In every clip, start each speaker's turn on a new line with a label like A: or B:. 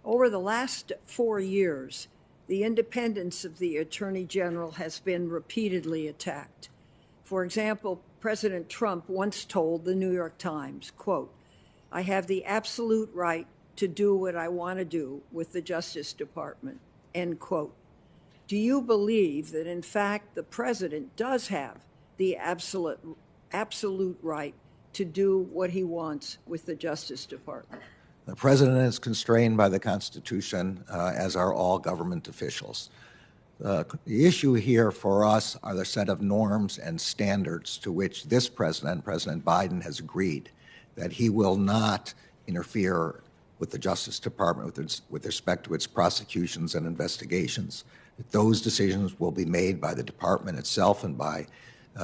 A: Over the last 4 years, the independence of the Attorney General has been repeatedly attacked. For example, President Trump once told the New York Times, quote, "I have the absolute right to do what I want to do with the Justice Department," end quote. Do you believe that, in fact, the president does have the absolute right to do what he wants with the Justice Department?
B: The president is constrained by the Constitution, as are all government officials. The issue here for us are the set of norms and standards to which this president, President Biden, has agreed that he will not interfere with the Justice Department with respect to its prosecutions and investigations. Those decisions will be made by the department itself and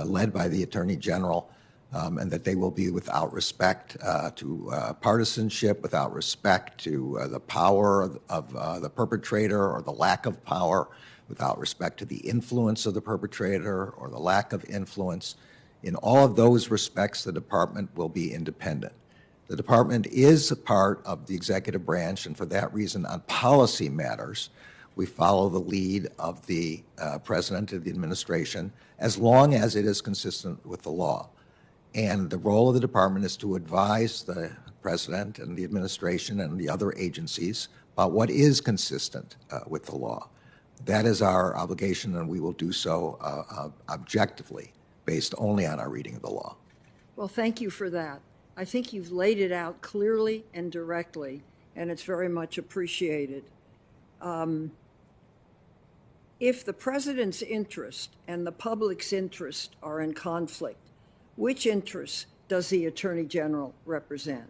B: led by the Attorney General, and that they will be without respect to partisanship, without respect to the power of the perpetrator or the lack of power, without respect to the influence of the perpetrator or the lack of influence. In all of those respects, the department will be independent. The department is a part of the executive branch, and for that reason, on policy matters, we follow the lead of the president of the administration as long as it is consistent with the law. And the role of the department is to advise the president and the administration and the other agencies about what is consistent with the law. That is our obligation, and we will do so objectively, based only on our reading of the law.
A: Well, thank you for that. I think you've laid it out clearly and directly, and it's very much appreciated. If the president's interest and the public's interest are in conflict, which interests does the Attorney General represent?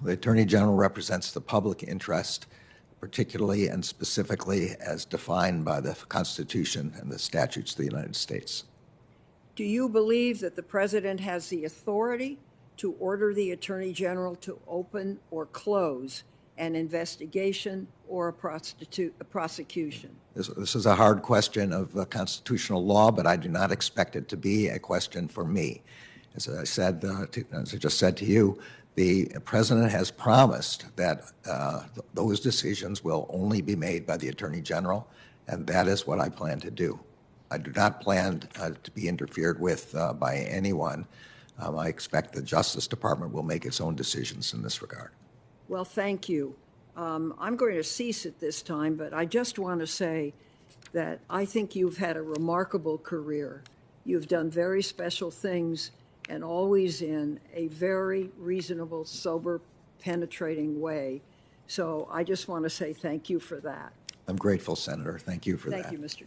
B: The Attorney General represents the public interest, particularly and specifically as defined by the Constitution and the statutes of the United States.
A: Do you believe that the president has the authority to order the Attorney General to open or close an investigation or a prosecution?
B: This is a hard question of constitutional law, but I do not expect it to be a question for me. As I just said to you, the president has promised that those decisions will only be made by the Attorney General, and that is what I plan to do. I do not plan to be interfered with by anyone. I expect the Justice Department will make its own decisions in this regard.
A: Well, thank you. I'm going to cease at this time, but I just want to say that I think you've had a remarkable career. You've done very special things, and always in a very reasonable, sober, penetrating way. So I just want to say thank you for that.
B: I'm grateful, Senator. Thank you for that.
A: Thank you, Mr.